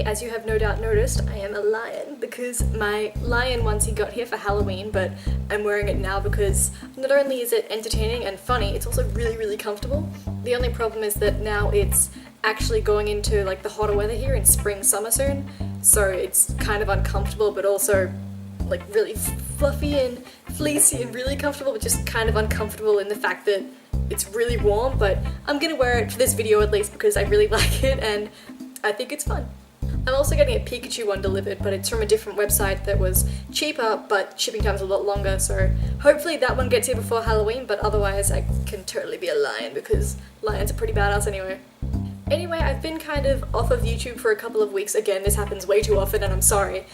as you have no doubt noticed, I am a lion because my lion once he got here for Halloween, but I'm wearing it now because not only is it entertaining and funny, it's also really comfortable. The only problem is that now it's actually going into like the hotter weather here in spring, summer soon, so it's kind of uncomfortable but also like really fluffy and fleecy and really comfortable, but just kind of uncomfortable in the fact that it's really warm. But I'm gonna wear it for this video at least because I really like it and I think it's fun. I'm also getting a Pikachu one delivered, but it's from a different website that was cheaper, but shipping time's a lot longer, so hopefully that one gets here before Halloween, but otherwise I can totally be a lion because lions are pretty badass anyway. Anyway, I've been kind of off of YouTube for a couple of weeks. Again, this happens way too often and I'm sorry.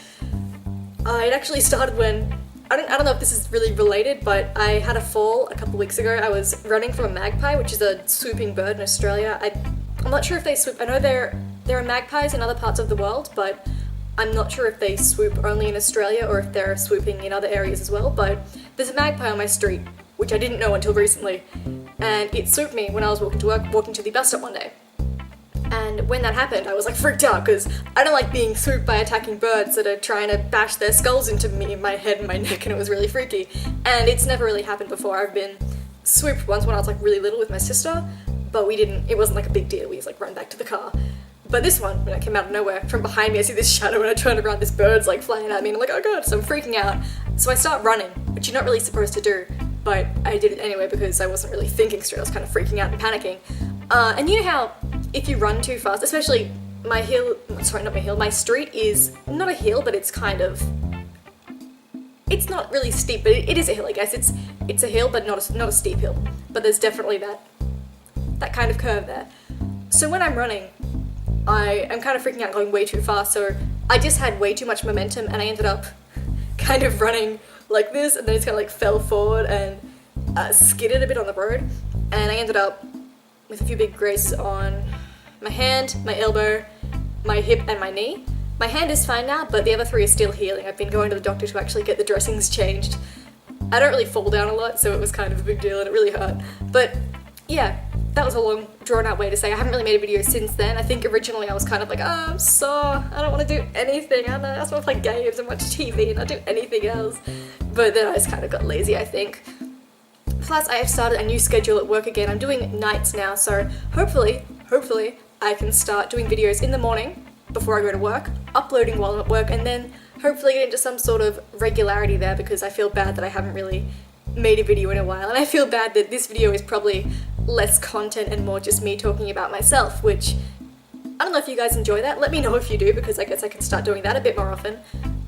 It actually started when, I don't know if this is really related, but I had a fall a couple weeks ago. I was running from a magpie, which is a swooping bird in Australia. I'm not sure if they swoop. I know there are magpies in other parts of the world, but I'm not sure if they swoop only in Australia or if they're swooping in other areas as well. But there's a magpie on my street, which I didn't know until recently, and it swooped me when I was walking to work, walking to the bus stop one day. And when that happened, I was like freaked out because I don't like being swooped by attacking birds that are trying to bash their skulls into me, my head and my neck, and it was really freaky. And it's never really happened before. I've been swooped once when I was like really little with my sister, but it wasn't like a big deal. We just like run back to the car. But this one, when it came out of nowhere, from behind me I see this shadow and I turn around, this bird's like flying at me and I'm like, oh god, so I'm freaking out. So I start running, which you're not really supposed to do, but I did it anyway because I wasn't really thinking straight, I was kind of freaking out and panicking. And you know how if you run too fast, especially my street is not a hill, but it's kind of, it's not really steep, but it is a hill, I guess. It's a hill, but not a steep hill. But there's definitely that kind of curve there. So when I'm running, I am kind of freaking out, going way too fast, so I just had way too much momentum and I ended up kind of running like this, and then it's kind of like fell forward and skidded a bit on the road, and I ended up with a few big grazes on my hand, my elbow, my hip and my knee. My hand is fine now, but the other three are still healing. I've been going to the doctor to actually get the dressings changed. I don't really fall down a lot, so it was kind of a big deal and it really hurt. But yeah, that was a long drawn out way to say I haven't really made a video since then. I think originally I was kind of like, oh, I'm sore, I don't want to do anything, I just want to play games and watch TV and not do anything else. But then I just kind of got lazy, I think. Plus, I have started a new schedule at work again. I'm doing nights now, so hopefully, I can start doing videos in the morning before I go to work, uploading while I'm at work, and then hopefully get into some sort of regularity there because I feel bad that I haven't really made a video in a while, and I feel bad that this video is probably less content and more just me talking about myself, which I don't know if you guys enjoy that. Let me know if you do, because I guess I can start doing that a bit more often.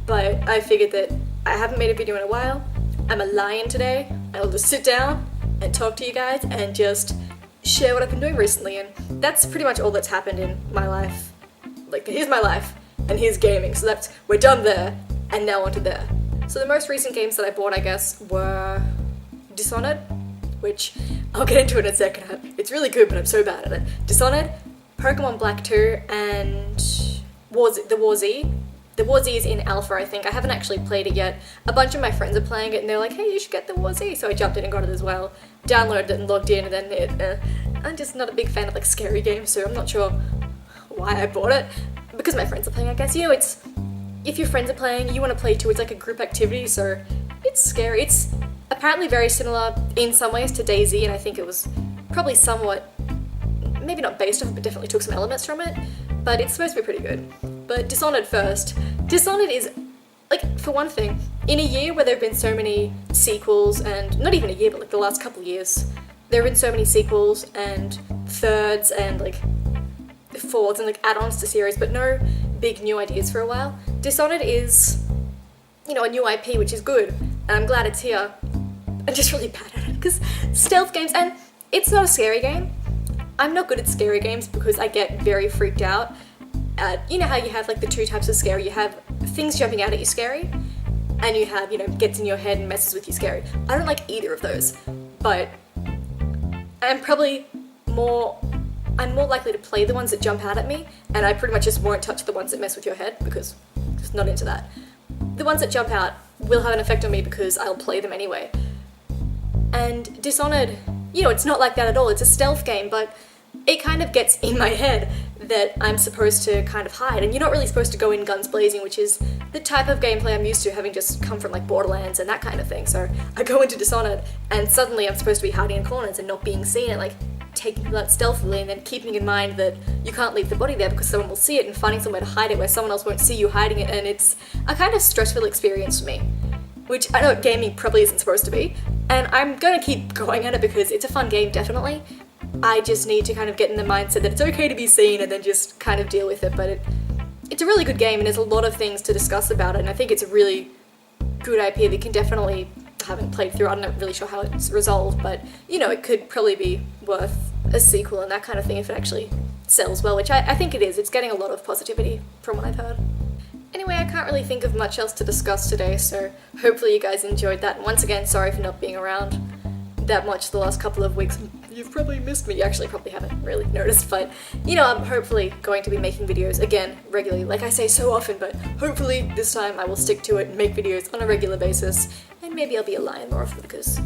But I figured that I haven't made a video in a while. I'm a lion today. I'll just sit down and talk to you guys and just share what I've been doing recently, and that's pretty much all that's happened in my life. Like, here's my life, and here's gaming, so we're done there, and now onto there. So the most recent games that I bought, I guess, were Dishonored, which I'll get into in a second. It's really good, but I'm so bad at it. Dishonored, Pokemon Black 2, and the War Z. The War Z is in alpha, I think. I haven't actually played it yet. A bunch of my friends are playing it and they're like, hey, you should get the War Z. So I jumped in and got it as well. Downloaded it and logged in, and then I'm just not a big fan of like scary games, so I'm not sure why I bought it. Because my friends are playing, I guess. You know, if your friends are playing, you want to play too. It's like a group activity, so it's scary. It's apparently very similar in some ways to DayZ, and I think it was probably somewhat, maybe not based on it, but definitely took some elements from it. But it's supposed to be pretty good. But Dishonored first. Dishonored is, like, for one thing, in a year where there have been so many sequels, and not even a year, but like the last couple of years, there have been so many sequels and thirds and like fourths and like add-ons to series, but no big new ideas for a while. Dishonored is, you know, a new IP, which is good, and I'm glad it's here. I'm just really bad at it, because stealth games, and it's not a scary game. I'm not good at scary games because I get very freaked out. You know how you have like the two types of scary? You have things jumping out at you scary, and you have, you know, gets in your head and messes with you scary. I don't like either of those, but I'm more likely to play the ones that jump out at me, and I pretty much just won't touch the ones that mess with your head because I'm just not into that. The ones that jump out will have an effect on me because I'll play them anyway. And Dishonored, you know, it's not like that at all. It's a stealth game, but it kind of gets in my head that I'm supposed to kind of hide, and you're not really supposed to go in guns blazing, which is the type of gameplay I'm used to, having just come from like Borderlands and that kind of thing. So I go into Dishonored, and suddenly I'm supposed to be hiding in corners and not being seen, and like taking that stealthily, and then keeping in mind that you can't leave the body there because someone will see it, and finding somewhere to hide it where someone else won't see you hiding it, and it's a kind of stressful experience for me. Which I know gaming probably isn't supposed to be, and I'm gonna keep going at it because it's a fun game, definitely. I just need to kind of get in the mindset that it's okay to be seen and then just kind of deal with it, but it's a really good game and there's a lot of things to discuss about it, and I think it's a really good IP that can definitely, I haven't played through, I'm not really sure how it's resolved, but you know, it could probably be worth a sequel and that kind of thing if it actually sells well, which I think it is. It's getting a lot of positivity from what I've heard. Anyway, I can't really think of much else to discuss today, so hopefully you guys enjoyed that. And once again, sorry for not being around that much the last couple of weeks. You've probably missed me. You actually probably haven't really noticed, but you know, I'm hopefully going to be making videos again regularly, like I say so often, but hopefully this time I will stick to it and make videos on a regular basis, and maybe I'll be a lion more often because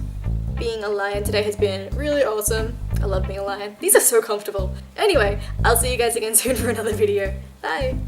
being a lion today has been really awesome. I love being a lion. These are so comfortable. Anyway, I'll see you guys again soon for another video. Bye!